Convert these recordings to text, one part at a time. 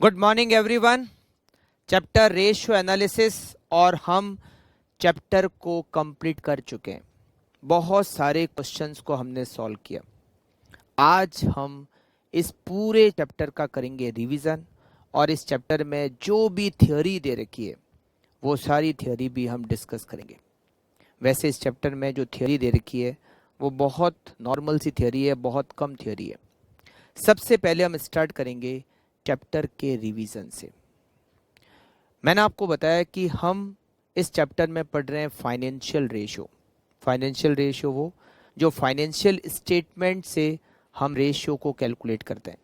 Good morning everyone. Chapter ratio analysis और हम chapter को कंप्लीट कर चुके हैं। बहुत सारे क्वेश्चंस को हमने सॉल्व किया। आज हम इस पूरे चैप्टर का करेंगे रिवीजन और इस चैप्टर में जो भी थ्योरी दे रखी है वो सारी थ्योरी भी हम डिस्कस करेंगे। वैसे इस चैप्टर में जो थ्योरी दे रखी है वो बहुत नॉर्मल सी थ्योरी है, बहुत कम थ्योरी है। सबसे पहले हम स्टार्ट करेंगे चैप्टर के रिवीजन से। मैंने आपको बताया कि हम इस चैप्टर में पढ़ रहे हैं फाइनेंशियल रेशियो। फाइनेंशियल रेशियो वो जो फाइनेंशियल स्टेटमेंट से हम रेशियो को कैलकुलेट करते हैं।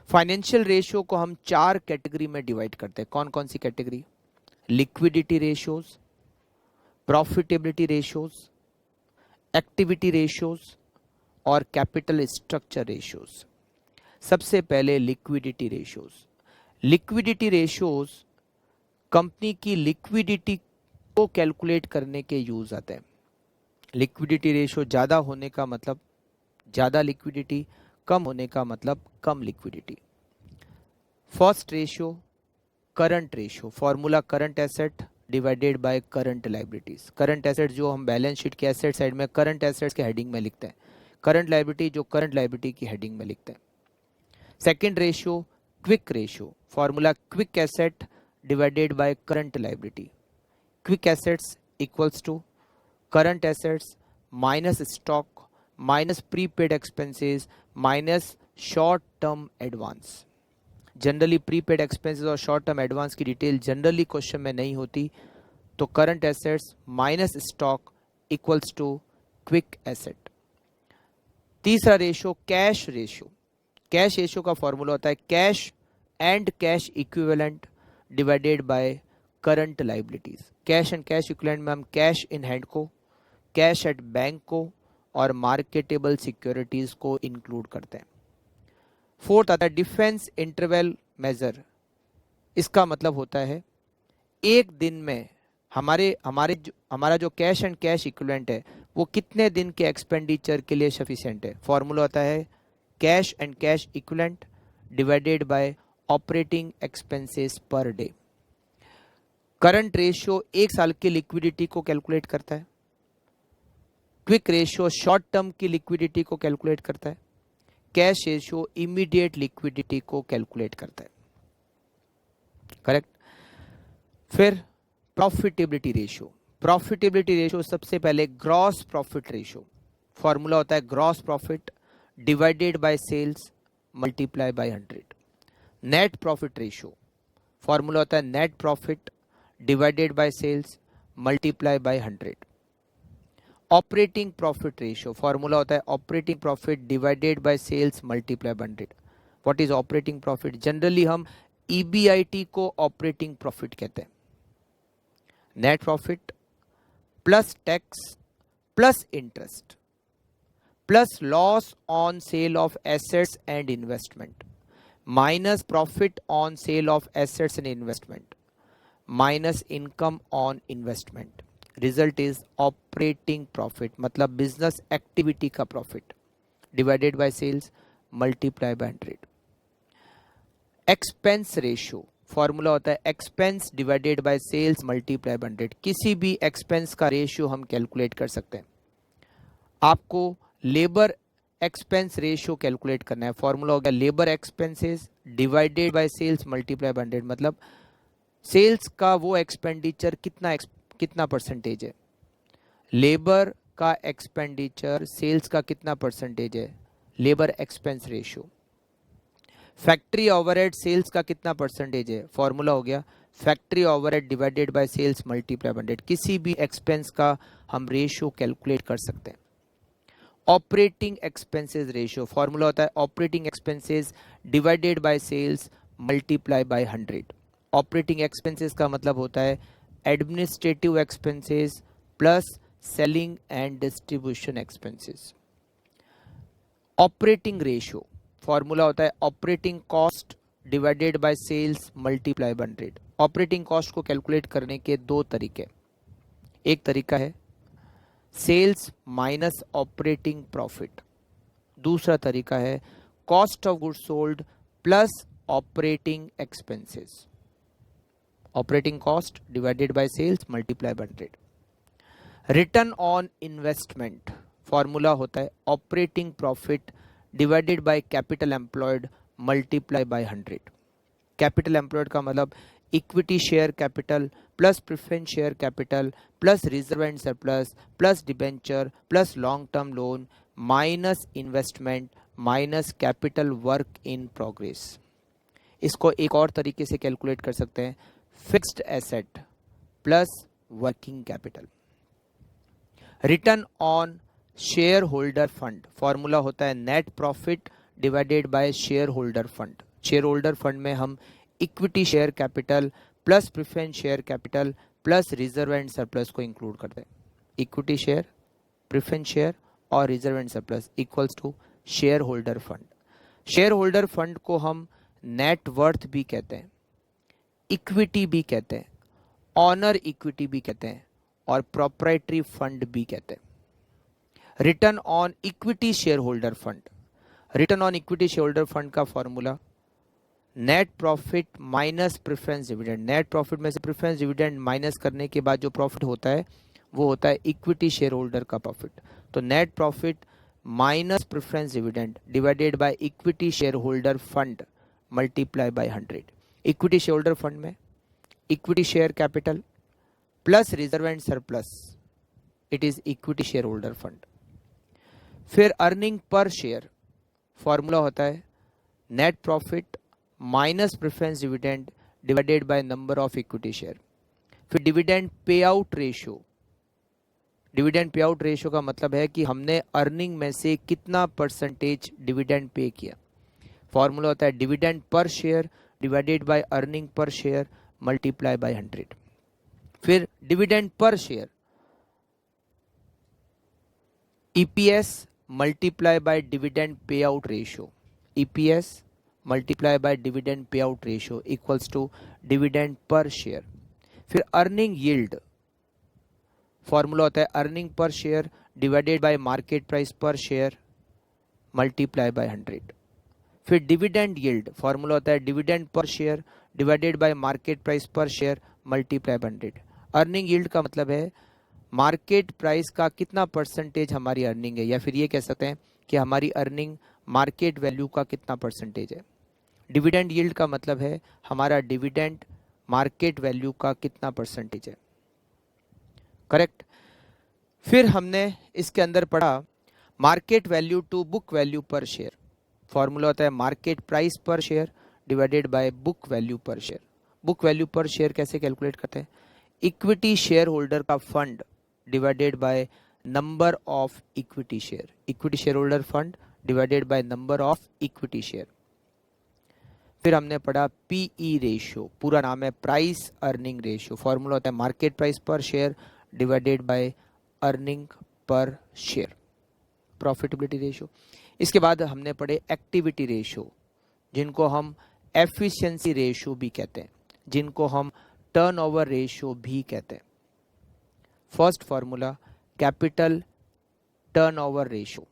फाइनेंशियल रेशियो को हम 4 कैटेगरी में डिवाइड करते हैं। कौन कौन सी category? Liquidity ratios, profitability ratios, activity ratios और कैपिटल स्ट्रक्चर रेशियोज। सबसे पहले liquidity ratios. Liquidity ratios company की लिक्विडिटी को कैलकुलेट करने के यूज आते हैं। लिक्विडिटी रेशियो ज़्यादा होने का मतलब ज़्यादा लिक्विडिटी, कम होने का मतलब कम liquidity. First ratio current ratio, formula current asset divided by current liabilities. Current asset जो हम बैलेंस शीट के एसेट साइड में करंट एसेट्स के हेडिंग में लिखते हैं, करंट लाइबिलिटी जो करंट लाइबिलिटी की हेडिंग में लिखते हैं। Second ratio quick ratio, formula quick asset divided by current liability. Quick assets equals to current assets minus stock minus prepaid expenses minus short term advance. Generally prepaid expenses और short term advance की detail generally question में नहीं होती, तो current assets minus stock equals to quick asset. तीसरा ratio cash ratio. Cash ratio का formula होता है cash and cash equivalent divided by current liabilities. Cash and cash equivalent में हम कैश इन हैंड को, कैश एट बैंक को और marketable securities को इंक्लूड करते हैं। फोर्थ आता है डिफेंस इंटरवल मेजर। इसका मतलब होता है एक दिन में हमारा जो कैश एंड कैश इक्विवेलेंट है वो कितने दिन के एक्सपेंडिचर के लिए सफिशिएंट है। फॉर्मूला होता है cash and cash equivalent divided bye operating expenses per day. Current ratio एक साल की लिक्विडिटी को कैलकुलेट करता है। क्विक रेशियो शॉर्ट टर्म की लिक्विडिटी को कैलकुलेट करता है। कैश रेशियो इमीडिएट लिक्विडिटी को कैलकुलेट करता है। करेक्ट। फिर प्रॉफिटेबिलिटी रेशियो। प्रॉफिटेबिलिटी रेशियो सबसे पहले ग्रॉस प्रॉफिट रेशियो। फॉर्मूला होता है gross profit divided by sales multiply by 100। Net profit ratio, formula होता है net profit divided by sales multiply by 100। Operating profit ratio, formula होता है operating profit divided by sales multiply by 100। What is operating profit? Generally हम EBIT को operating profit कहते हैं। Net profit plus tax plus interest plus loss on sale of assets and investment minus profit on sale of assets and investment minus income on investment. Result is operating profit, मतलब business activity का profit divided by sales multiply by 100. Expense ratio, formula होता है expense divided by sales multiply by 100। किसी भी expense का ratio हम calculate कर सकते हैं। आपको लेबर एक्सपेंस रेशियो कैलकुलेट करना है। फॉर्मूला हो गया labour expenses divided by sales multiply by 100, मतलब सेल्स का वो एक्सपेंडिचर कितना परसेंटेज है, लेबर का एक्सपेंडिचर सेल्स का कितना परसेंटेज है, labour expense ratio. Factory overhead sales का कितना परसेंटेज है, फॉर्मूला हो गया factory overhead divided by sales multiply by 100। किसी भी एक्सपेंस का हम रेशियो कैलकुलेट कर सकते हैं। ऑपरेटिंग एक्सपेंसेस रेशियो, फॉर्मूला होता है operating expenses divided by sales multiply by 100। Operating expenses का मतलब होता है administrative expenses plus selling and distribution expenses. Operating ratio, formula होता है operating cost divided by sales multiply by 100। Operating cost को calculate करने के दो तरीके। एक तरीका है सेल्स माइनस ऑपरेटिंग प्रॉफिट, दूसरा तरीका है cost of goods sold plus operating expenses, operating cost divided by sales multiply by 100। Return on investment formula होता है operating profit divided by capital employed multiply by 100। Capital employed का मतलब equity share capital plus preference share capital plus reserve and surplus plus debenture plus long term loan minus investment minus capital work in progress. इसको एक और तरीके से calculate कर सकते हैं, fixed asset plus working capital. Return on share holder fund formula होता है net profit divided by share holder fund. Share holder fund में हम equity share capital plus preference share capital plus reserve and surplus को include करते हैं। Equity share, preference share और reserve and surplus equals to share holder fund. Share holder fund को हम net worth भी कहते हैं, इक्विटी भी कहते हैं, ऑनर इक्विटी भी कहते हैं और प्रोप्राइटरी फंड भी कहते हैं। Return on equity share holder fund, return on equity share holder fund का formula net profit minus preference dividend. Net profit में से प्रेफरेंस डिविडेंड माइनस करने के बाद जो प्रॉफिट होता है वो होता है इक्विटी शेयर होल्डर का प्रॉफिट। तो net profit minus preference dividend divided by equity share holder fund multiply by 100। Equity share holder fund में equity share capital plus reserve and surplus, it is equity share holder fund. फिर earning per share formula होता है net profit minus preference dividend divided by number of equity share. फिर dividend payout ratio, dividend payout ratio का मतलब है कि हमने earning में से कितना परसेंटेज डिविडेंड पे किया। फॉर्मूला होता है dividend per share divided by earning per share multiply by 100। फिर dividend per share EPS multiply by dividend payout ratio, EPS multiply by dividend payout ratio equals to dividend per share. फिर earning yield formula होता है earning per share divided by market price per share multiply by 100। फिर dividend yield formula होता है dividend per share divided by market price per share multiply by 100। Earning yield का मतलब है market price का कितना परसेंटेज हमारी अर्निंग है, या फिर ये कह सकते हैं कि हमारी अर्निंग मार्केट वैल्यू का कितना परसेंटेज है। डिविडेंड यील्ड का मतलब है हमारा डिविडेंड मार्केट वैल्यू का कितना परसेंटेज है। करेक्ट। फिर हमने इसके अंदर पढ़ा market value to book value per share formula होता है market price per share divided by book value per share. Book value per share कैसे कैलकुलेट करते हैं, इक्विटी शेयर होल्डर का fund divided by number of equity share, equity share holder fund divided by number of equity share. फिर हमने पढ़ा PE ratio, पूरा नाम है प्राइस अर्निंग रेशियो, फॉर्मूला होता है market price per share divided by earning per share, profitability ratio. इसके बाद हमने पढ़े एक्टिविटी रेशियो, जिनको हम एफिशिएंसी रेशियो भी कहते हैं, जिनको हम टर्नओवर रेशियो भी कहते हैं। First formula capital turnover ratio,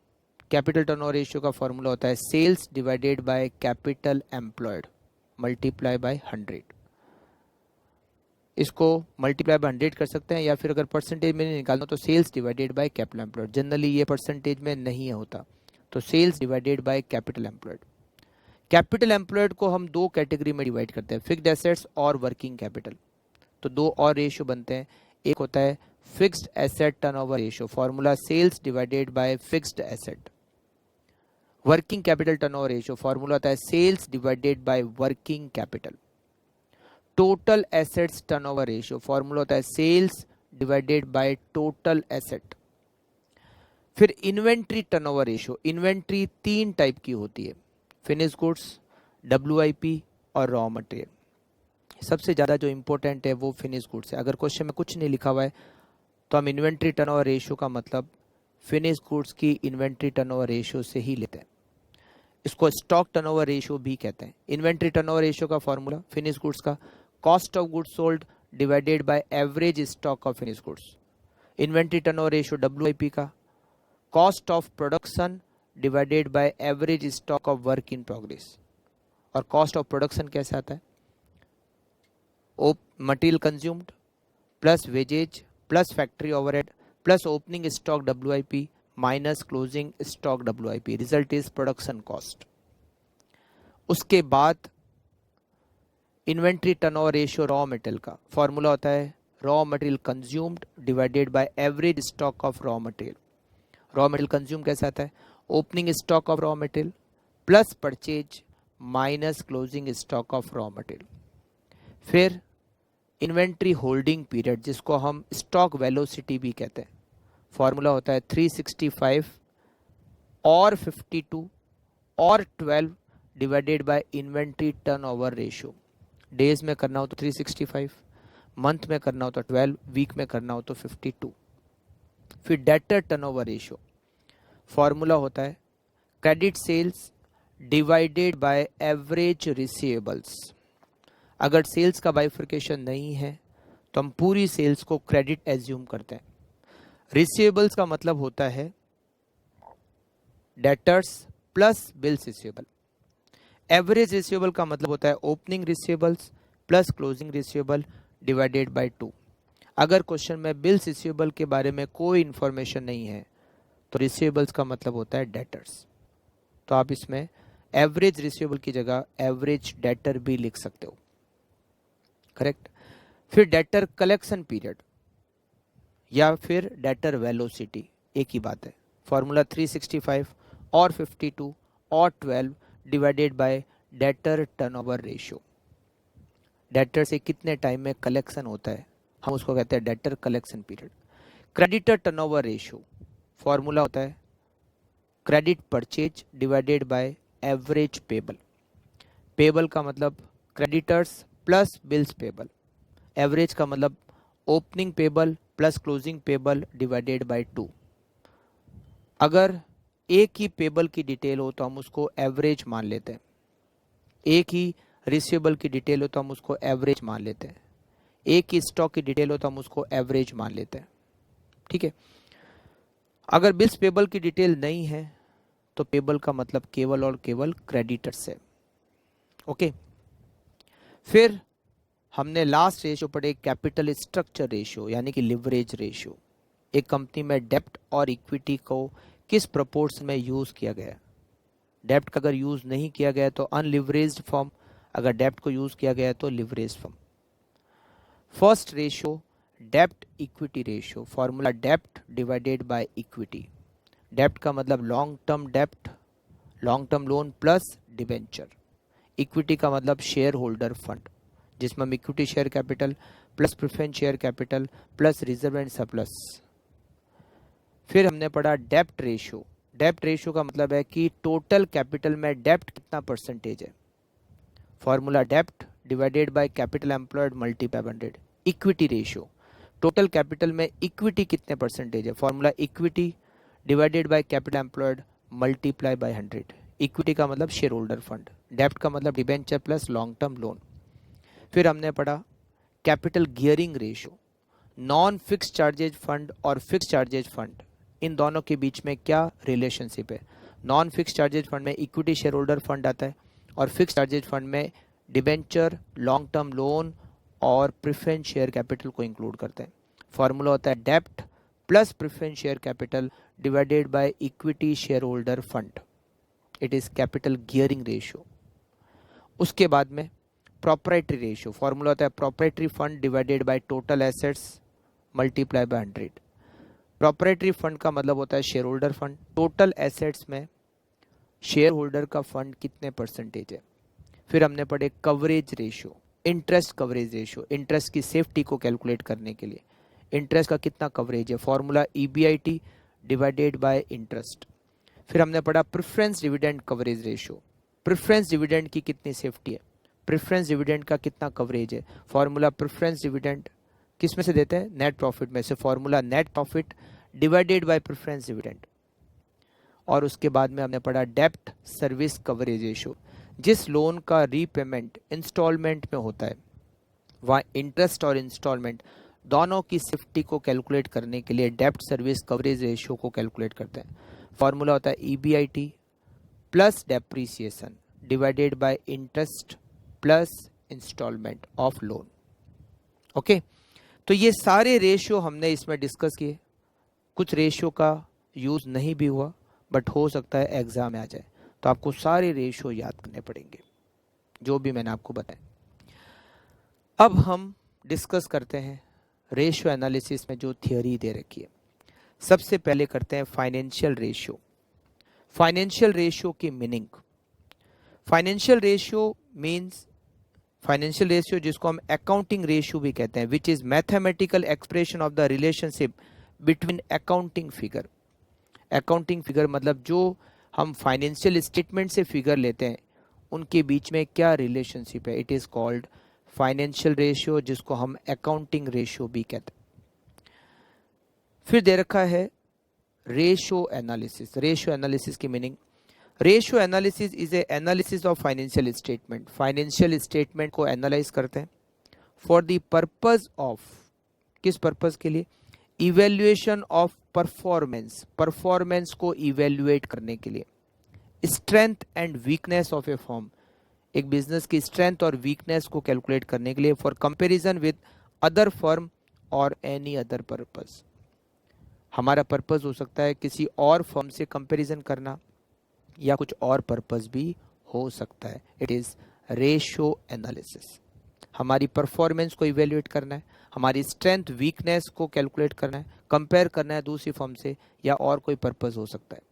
capital turnover ratio का फॉर्मूला होता है sales divided by capital employed multiply by 100। इसको मल्टीप्लाई बाय 100 कर सकते हैं, या फिर अगर परसेंटेज में निकालना तो sales divided by capital employed. Generally ये परसेंटेज में नहीं होता, तो sales divided by capital employed. Capital employed को हम दो कैटेगरी में डिवाइड करते हैं, फिक्स्ड एसेट्स और वर्किंग कैपिटल। तो दो और रेशियो बनते हैं, एक होता है fixed asset turnover ratio, formula sales divided by fixed asset. Working capital turnover ratio formula होता है sales divided by working capital. Total assets turnover ratio formula होता है sales divided by total asset. फिर इन्वेंट्री टर्नओवर रेशियो, इन्वेंट्री तीन type की होती है, finish goods, WIP और रॉ मटेरियल। सबसे ज़्यादा जो इंपॉर्टेंट है वो फिनिश गुड्स है। अगर क्वेश्चन में कुछ नहीं लिखा हुआ है तो हम इन्वेंट्री टर्नओवर रेशियो का मतलब फिनिश गुड्स की इन्वेंट्री टर्नओवर रेशियो से ही लेते हैं। इसको स्टॉक टर्नओवर रेशियो भी कहते हैं। इन्वेंट्री टर्नओवर रेशियो का फॉर्मूला फिनिश गुड्स का cost of goods sold divided by average stock of finish goods. Inventory turnover ratio WIP का cost of production divided by average stock of work in progress. और cost of production कैसे आता है? Material consumed plus wages plus factory overhead plus opening stock WIP minus closing stock WIP, result is production cost. उसके बाद inventory turnover ratio raw material का formula होता है raw material consumed divided by average stock of raw material. Raw material consume कैसे आता है? Opening stock of raw material plus purchase minus closing stock of raw material. फिर inventory holding period जिसको हम stock velocity भी कहते हैं, formula होता है 365 और 52 और 12 divided by inventory turnover ratio. Days में करना हो तो 365, मंथ में करना हो तो 12, वीक में करना हो तो 52। फिर डेटर टर्नओवर रेशियो फॉर्मूला होता है credit sales divided by average receivables. अगर सेल्स का बाइफर्केशन नहीं है तो हम पूरी सेल्स को क्रेडिट एज्यूम करते हैं। रिसीवेबल्स का मतलब होता है debtors plus bills receivable. Average receivable का मतलब होता है opening receivables plus closing receivable divided by 2। अगर क्वेश्चन में बिल्स रिसीवेबल के बारे में कोई इंफॉर्मेशन नहीं है तो रिसीवेबल्स का मतलब होता है डेटर्स। तो आप इसमें एवरेज रिसीवेबल की जगह एवरेज डेटर भी लिख सकते हो, करेक्ट। फिर डेटर कलेक्शन पीरियड या फिर डेटर वेलोसिटी, एक ही बात है। फॉर्मूला 365 और 52 और 12 divided by debtor turnover ratio. Debtor से कितने टाइम में कलेक्शन होता है हम उसको कहते हैं debtor collection period. Creditor turnover ratio formula होता है credit purchase divided by average payable. Payable का मतलब creditors plus bills payable, average का मतलब opening payable plus closing payable divided by 2। अगर एक ही पेबल की डिटेल हो तो हम उसको एवरेज मान लेते हैं, एक ही रिसीवेबल की डिटेल हो तो हम उसको एवरेज मान लेते हैं, एक ही स्टॉक की डिटेल हो तो हम उसको एवरेज मान लेते हैं, ठीक है। अगर बिल्स पेबल की डिटेल नहीं है तो पेबल का मतलब केवल और केवल क्रेडिटर्स है, ओके। फिर हमने लास्ट रेशियो पढ़े कैपिटल स्ट्रक्चर रेशियो यानी कि लिवरेज रेशियो। एक कंपनी में डेब्ट और इक्विटी को किस प्रोपोर्शन में यूज किया गया है। डेब्ट का अगर यूज नहीं किया गया तो अनलिवरेज्ड फर्म, अगर डेब्ट को यूज किया गया तो लिवरेज फर्म। फर्स्ट रेशियो डेब्ट इक्विटी रेशियो, फॉर्मूला डेब्ट डिवाइडेड बाय इक्विटी। डेब्ट का मतलब लॉन्ग टर्म डेब्ट, long term loan plus debenture. Equity का मतलब शेयर होल्डर फंड जिसमें हम equity share capital plus preference share capital plus reserve and surplus. फिर हमने पढ़ा डेब्ट रेशियो। डेब्ट रेशियो का मतलब है कि टोटल कैपिटल में डेब्ट कितना परसेंटेज है, फॉर्मूला डेब्ट divided by capital employed multiply 100। Equity ratio, total capital में इक्विटी कितने परसेंटेज है, formula equity divided by capital employed multiply by 100। Equity का मतलब शेयर होल्डर फंड, डेब्ट का मतलब debenture plus long term loan. फिर हमने पढ़ा capital gearing ratio. Non fix charges fund और फिक्स चार्जेज फंड, इन दोनों के बीच में क्या रिलेशनशिप है। नॉन फिक्स चार्जेज फंड में इक्विटी शेयर होल्डर फंड आता है और फिक्स चार्जेज फंड में डिबेंचर, लॉन्ग टर्म लोन और प्रेफरेंस शेयर कैपिटल को इंक्लूड करते हैं। फॉर्मूला होता है डेब्ट plus preference share capital divided by equity share holder fund, it is capital gearing ratio. उसके बाद में प्रोप्राइटरी रेशियो, फॉर्मूला होता है proprietary fund divided by total assets multiply by 100। Proprietary fund का मतलब होता है share holder fund, total assets में शेयर होल्डर का फंड कितने परसेंटेज है। फिर हमने पढ़े coverage ratio, interest coverage ratio, interest की सेफ्टी को कैलकुलेट करने के लिए इंटरेस्ट का कितना कवरेज है, formula EBIT divided by interest. फिर हमने पढ़ा preference dividend coverage ratio, preference dividend की कितनी सेफ्टी है, प्रेफरेंस डिविडेंड का कितना कवरेज है, फॉर्मूला प्रेफरेंस डिविडेंड किस में से देते हैं, नेट प्रॉफिट में से, formula net profit divided bye preference dividend. और उसके बाद में हमने पढ़ा डेब्ट सर्विस कवरेज रेशियो, जिस लोन का रीपेमेंट इंस्टॉलमेंट में होता है वहाँ इंटरेस्ट और इंस्टॉलमेंट दोनों की सेफ्टी को कैलकुलेट करने के लिए डेब्ट सर्विस कवरेज रेशियो को कैलकुलेट करते हैं। फॉर्मूला होता है EBIT plus depreciation divided by interest plus instalment of loan. Okay, तो ये सारे रेशियो हमने इसमें डिस्कस किए। कुछ रेशियो का यूज़ नहीं भी हुआ, बट हो सकता है एग्जाम में आ जाए, तो आपको सारे रेशियो याद करने पड़ेंगे जो भी मैंने आपको बताया। अब हम डिस्कस करते हैं रेशियो एनालिसिस में जो थियोरी दे रखी है। सबसे पहले करते हैं फाइनेंशियल रेशियो। फाइनेंशियल रेशियो की meaning, financial ratio means, financial ratio जिसको हम अकाउंटिंग रेशियो भी कहते हैं, which is mathematical expression of the relationship between accounting figure. Accounting figure मतलब जो हम फाइनेंशियल स्टेटमेंट से फिगर लेते हैं उनके बीच में क्या रिलेशनशिप है, it is called financial ratio, जिसको हम अकाउंटिंग रेशियो भी कहते हैं। फिर दे रखा है रेशियो एनालिसिस। रेशियो एनालिसिस की meaning, ratio analysis is a analysis of financial statement. Financial statement को एनालाइज करते हैं फॉर द पर्पज ऑफ, किस पर्पज के लिए, इवेल्युएशन ऑफ परफॉर्मेंस, परफॉर्मेंस को इवेल्युएट करने के लिए, strength and weakness of A firm, एक बिजनेस की स्ट्रेंथ और वीकनेस को कैलकुलेट करने के लिए, for comparison with other firm और एनी अदर पर्पज। हमारा पर्पज हो सकता है किसी और फर्म से कंपैरिजन करना, या कुछ और पर्पज भी हो सकता है। It is ratio analysis. हमारी परफॉर्मेंस को इवेल्युएट करना है, हमारी स्ट्रेंथ वीकनेस को कैलकुलेट करना है, कंपेयर करना है दूसरी फर्म से, या और कोई पर्पज हो सकता है।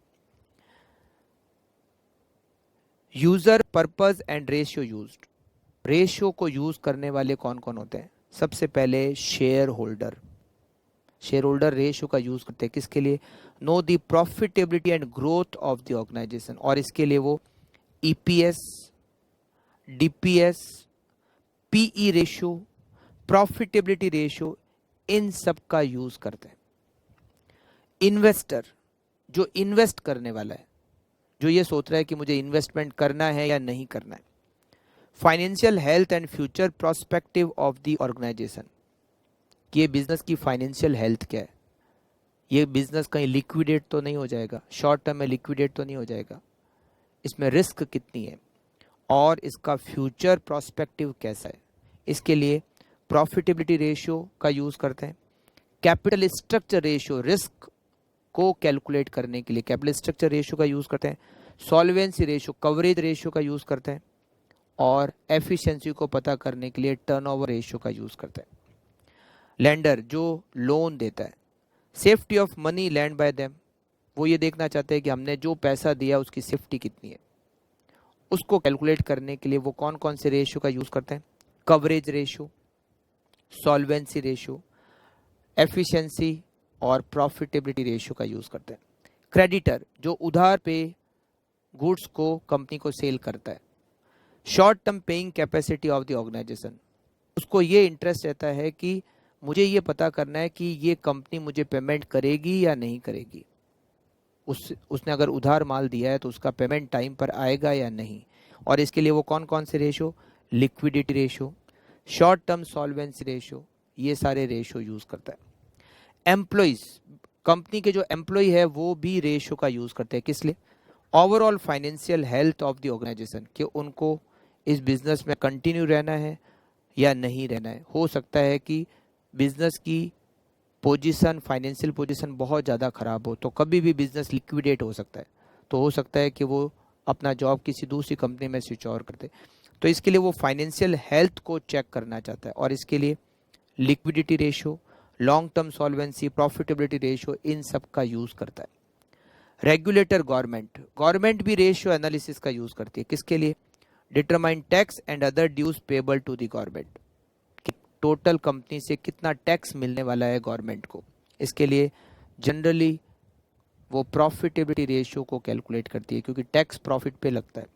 User, purpose and ratio used. Ratio को यूज करने वाले कौन कौन होते हैं? सबसे पहले share holder. Share holder ratio का यूज करते हैं किसके लिए? Know the profitability and growth of the organisation, और इसके लिए वो EPS, DPS, PE ratio, profitability ratio, इन सब का यूज करते हैं। इन्वेस्टर, जो इन्वेस्ट करने वाला है, जो ये सोच रहा है कि मुझे इन्वेस्टमेंट करना है या नहीं करना है। Financial health and future prospective of the organisation, कि ये बिजनेस की फाइनेंशियल हेल्थ क्या है, ये बिजनेस कहीं लिक्विडेट तो नहीं हो जाएगा, शॉर्ट टर्म में लिक्विडेट तो नहीं हो जाएगा, इसमें रिस्क कितनी है, और इसका फ्यूचर प्रोस्पेक्टिव कैसा है। इसके लिए प्रॉफिटेबिलिटी रेशियो का यूज करते हैं। कैपिटल स्ट्रक्चर रेशियो, रिस्क को कैलकुलेट करने के लिए कैपिटल स्ट्रक्चर रेशियो का यूज करते हैं। सॉल्वेंसी रेशियो, कवरेज रेशियो का यूज करते हैं, और एफिशिएंसी को पता करने के लिए टर्नओवर रेशियो का यूज करते हैं। लैंडर, जो लोन देता है, safety of money land bye them, वो ये देखना चाहते हैं कि हमने जो पैसा दिया उसकी सेफ्टी कितनी है, उसको कैलकुलेट करने के लिए वो कौन कौन से रेशियो का यूज करते हैं? Coverage ratio, solvency ratio, efficiency और प्रॉफिटेबिलिटी रेशियो का यूज करते हैं। क्रेडिटर, जो उधार पे गुड्स को कंपनी को सेल करता है। Short term paying capacity of the organisation, उसको ये इंटरेस्ट रहता है कि मुझे ये पता करना है कि ये कंपनी मुझे पेमेंट करेगी या नहीं करेगी। उसने अगर उधार माल दिया है तो उसका पेमेंट टाइम पर आएगा या नहीं, और इसके लिए वो कौन कौन से ratio? Liquidity ratio, short term solvency ratio, ये सारे रेशियो यूज करता है। एम्प्लॉइज, कंपनी के जो एम्प्लॉय है वो भी रेशियो का यूज करते हैं, किस लिए? Overall financial health of the organisation, कि उनको इस बिजनेस में कंटिन्यू रहना है या नहीं रहना है। हो सकता है कि बिजनेस की पोजीशन, फाइनेंशियल पोजीशन बहुत ज़्यादा खराब हो, तो कभी भी बिजनेस लिक्विडेट हो सकता है, तो हो सकता है कि वो अपना जॉब किसी दूसरी कंपनी में स्विच ओवर कर दे। तो इसके लिए वो फाइनेंशियल हेल्थ को चेक करना चाहता है, और इसके लिए liquidity ratio, long term solvency, profitability ratio, इन सब का यूज करता है। रेगुलेटर, गवर्नमेंट, गवर्नमेंट भी रेशियो एनालिसिस का यूज करती है, किसके लिए? Determine tax and other dues payable to the government, total company से कितना टैक्स मिलने वाला है गवर्नमेंट को। इसके लिए जनरली वो प्रॉफिटेबिलिटी रेशियो को कैलकुलेट करती है, क्योंकि टैक्स प्रॉफिट पे लगता है।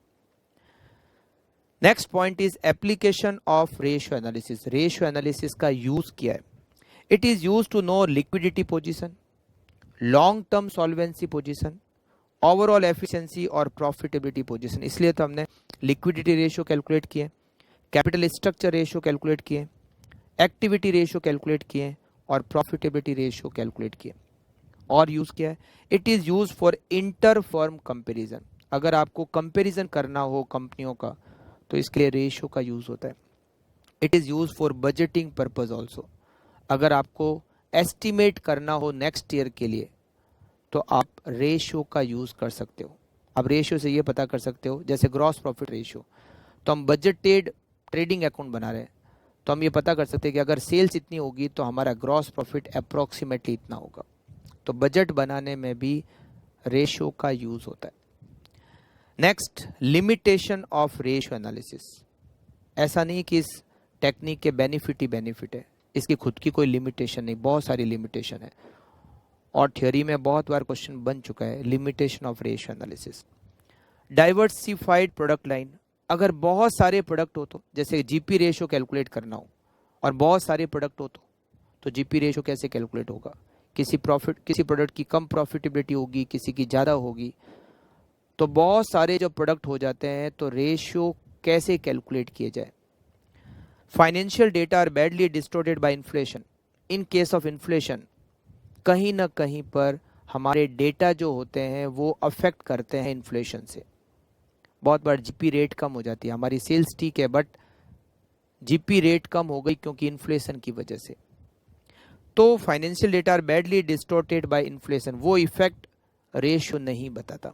Next point is application of ratio analysis. Ratio analysis का यूज किया है, it is use to know liquidity position, long term solvency position, overall efficiency और प्रॉफिटेबिलिटी पोजीशन। इसलिए तो हमने लिक्विडिटी रेशियो कैलकुलेट किए, कैपिटल स्ट्रक्चर रेशियो कैलकुलेट किए, activity ratio calculate किए, और प्रॉफिटेबिलिटी रेशियो कैलकुलेट किए। और यूज किया है, it is use for inter firm comparison. अगर आपको कंपैरिजन करना हो कंपनियों का तो इसके लिए रेशियो का यूज़ होता है. It is use for budgeting purpose also. अगर आपको एस्टिमेट करना हो नेक्स्ट ईयर के लिए तो आप रेशियो का यूज़ कर सकते हो. आप रेशियो से ये पता कर सकते हो, जैसे ग्रॉस प्रॉफिट रेशियो, तो हम बजटेड ट्रेडिंग अकाउंट बना रहे हैं तो हम ये पता कर सकते हैं कि अगर सेल्स इतनी होगी तो हमारा ग्रॉस प्रॉफिट अप्रॉक्सीमेटली इतना होगा. तो बजट बनाने में भी रेशियो का यूज़ होता है. Next, limitation of ratio analysis. ऐसा नहीं कि इस टेक्निक के बेनिफिट ही बेनिफिट है, इसकी खुद की कोई लिमिटेशन नहीं, बहुत सारी लिमिटेशन है और थ्योरी में बहुत बार क्वेश्चन बन चुका है. Limitation of ratio analysis. Diversified product line. अगर बहुत सारे प्रोडक्ट हो तो, जैसे जीपी रेशियो कैलकुलेट करना हो और बहुत सारे प्रोडक्ट हो तो जीपी रेशियो कैसे कैलकुलेट होगा. किसी प्रोडक्ट की कम प्रॉफिटेबिलिटी होगी, किसी की ज़्यादा होगी. तो बहुत सारे जो प्रोडक्ट हो जाते हैं तो रेशियो कैसे कैलकुलेट किए जाए. Financial data are badly distorted by inflation. In case of inflation कहीं ना कहीं पर हमारे डेटा जो होते हैं वो अफेक्ट करते हैं इन्फ्लेशन से. बहुत बार जीपी रेट कम हो जाती है, हमारी सेल्स ठीक है बट जीपी रेट कम हो गई क्योंकि इन्फ्लेशन की वजह से. तो financial data are badly distorted by inflation, वो इफेक्ट रेशियो नहीं बताता.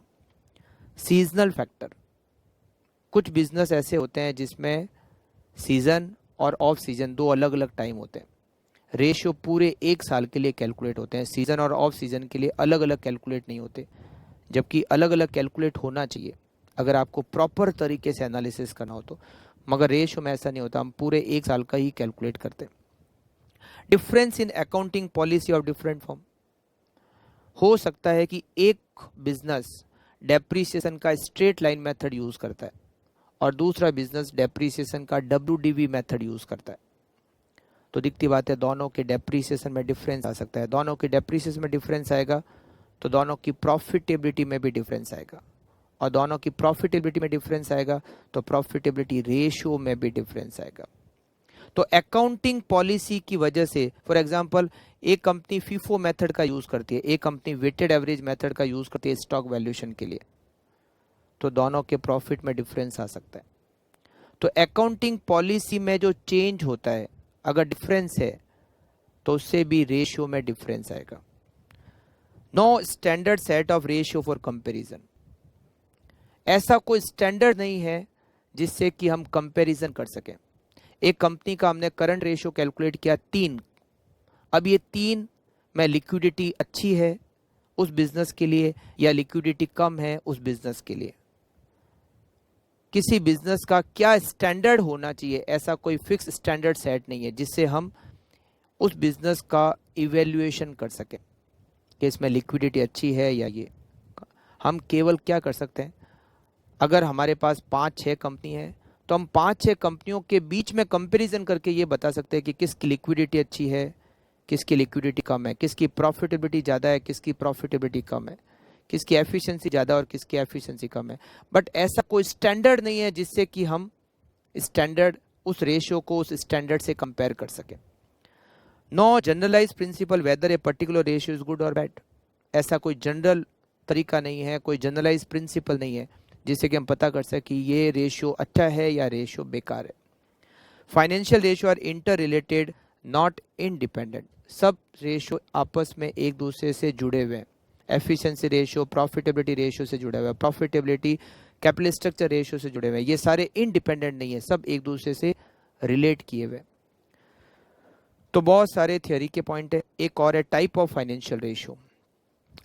Seasonal factor. कुछ बिजनेस ऐसे होते हैं जिसमें सीजन और ऑफ सीजन दो अलग अलग टाइम होते हैं. रेशियो पूरे एक साल के लिए कैलकुलेट होते हैं, सीजन और ऑफ सीजन के लिए अलग अलग कैलकुलेट नहीं होते, जबकि अलग अलग कैलकुलेट होना चाहिए अगर आपको प्रॉपर तरीके से एनालिसिस करना हो तो. मगर रेशियो में ऐसा नहीं होता, हम पूरे एक साल का ही कैलकुलेट करते हैं. Difference in accounting policy of different form. हो सकता है कि एक बिजनेस डेप्रीसिएशन का स्ट्रेट लाइन मेथड यूज करता है और दूसरा बिजनेस डेप्रीसिएशन का WDV मेथड यूज करता है. तो दिखती बात है दोनों के डेप्रीसिएशन में डिफरेंस आ सकता है. दोनों के डेप्रीसिएशन में डिफरेंस आएगा तो दोनों की प्रॉफिटेबिलिटी में भी डिफरेंस आएगा और दोनों की प्रॉफिटेबिलिटी में डिफरेंस आएगा तो प्रॉफिटेबिलिटी रेशियो में भी डिफरेंस आएगा. तो अकाउंटिंग पॉलिसी की वजह से, फॉर एग्जांपल, एक कंपनी फीफो मेथड का यूज करती है, एक कंपनी वेटेड एवरेज मेथड का यूज करती है स्टॉक वैल्यूएशन के लिए, तो दोनों के प्रॉफिट में डिफरेंस आ सकता है. तो अकाउंटिंग पॉलिसी में जो चेंज होता है अगर डिफरेंस है तो उससे भी रेशियो में डिफरेंस आएगा. No standard set of ratio for comparison. ऐसा कोई स्टैंडर्ड नहीं है जिससे कि हम कंपैरिजन कर सकें. एक कंपनी का हमने करंट रेशियो कैलकुलेट किया 3. अब ये 3 में लिक्विडिटी अच्छी है उस बिजनेस के लिए या लिक्विडिटी कम है उस बिजनेस के लिए. किसी बिजनेस का क्या स्टैंडर्ड होना चाहिए, ऐसा कोई फिक्स स्टैंडर्ड सेट नहीं है जिससे हम उस बिजनेस का इवेल्युएशन कर सकें कि इसमें लिक्विडिटी अच्छी है या ये. हम केवल क्या कर सकते हैं, अगर हमारे पास 5-6 कंपनी है तो हम 5-6 कंपनियों के बीच में कंपैरिजन करके ये बता सकते हैं कि किसकी लिक्विडिटी अच्छी है, किसकी लिक्विडिटी कम है, किसकी प्रॉफिटेबिलिटी ज़्यादा है, किसकी प्रॉफिटेबिलिटी कम है, किसकी एफिशिएंसी ज़्यादा और किसकी एफिशिएंसी कम है. बट ऐसा कोई स्टैंडर्ड नहीं है जिससे कि हम स्टैंडर्ड उस रेशियो को उस स्टैंडर्ड से कंपेयर कर सकें. No generalise principle whether a particular ratio is good और बैड. ऐसा कोई जनरल तरीका नहीं है, कोई जनरलाइज प्रिंसिपल नहीं है जिससे कि हम पता कर सकें कि ये रेशियो अच्छा है या रेशियो बेकार है. Financial ratio are interrelated not independent. सब रेशियो आपस में एक दूसरे से जुड़े हुए हैं. एफिशिएंसी रेशियो प्रॉफिटेबिलिटी रेशियो से जुड़े हुए हैं, प्रॉफिटेबिलिटी कैपिटल स्ट्रक्चर रेशियो से जुड़े हुए हैं. ये सारे इंडिपेंडेंट नहीं है, सब एक दूसरे से रिलेट किए हुए. तो बहुत सारे थियोरी के पॉइंट है. एक और है type of financial ratio.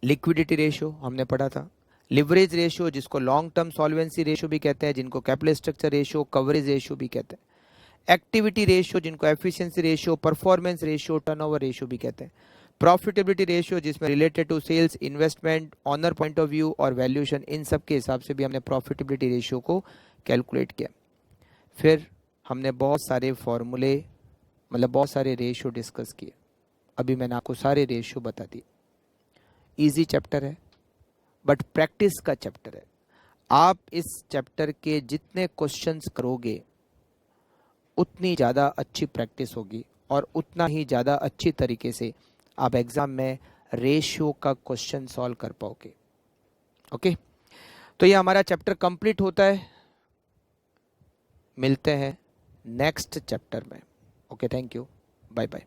Liquidity ratio हमने पढ़ा था, लिवरेज रेशियो जिसको लॉन्ग टर्म सॉल्वेंसी रेशियो भी कहते हैं, जिनको capital structure ratio, coverage ratio भी कहते हैं, एक्टिविटी रेशियो जिनको efficiency ratio, performance ratio, turnover ratio भी कहते हैं, प्रॉफिटेबिलिटी रेशियो जिसमें related to sales, investment, owner point of view और वैल्यूएशन, इन सब के हिसाब से भी हमने प्रॉफिटेबिलिटी रेशियो को कैलकुलेट किया. फिर हमने बहुत सारे फॉर्मूले मतलब बहुत सारे रेशियो डिस्कस किए. अभी मैंने आपको सारे रेशियो बता दिए. इजी चैप्टर है बट प्रैक्टिस का चैप्टर है. आप इस चैप्टर के जितने क्वेश्चंस करोगे उतनी ज़्यादा अच्छी प्रैक्टिस होगी और उतना ही ज़्यादा अच्छी तरीके से आप एग्ज़ाम में रेशियो का क्वेश्चन सॉल्व कर पाओगे. ओके, तो ये हमारा चैप्टर कंप्लीट होता है। मिलते हैं नेक्स्ट चैप्टर में। Okay, thank you, bye bye.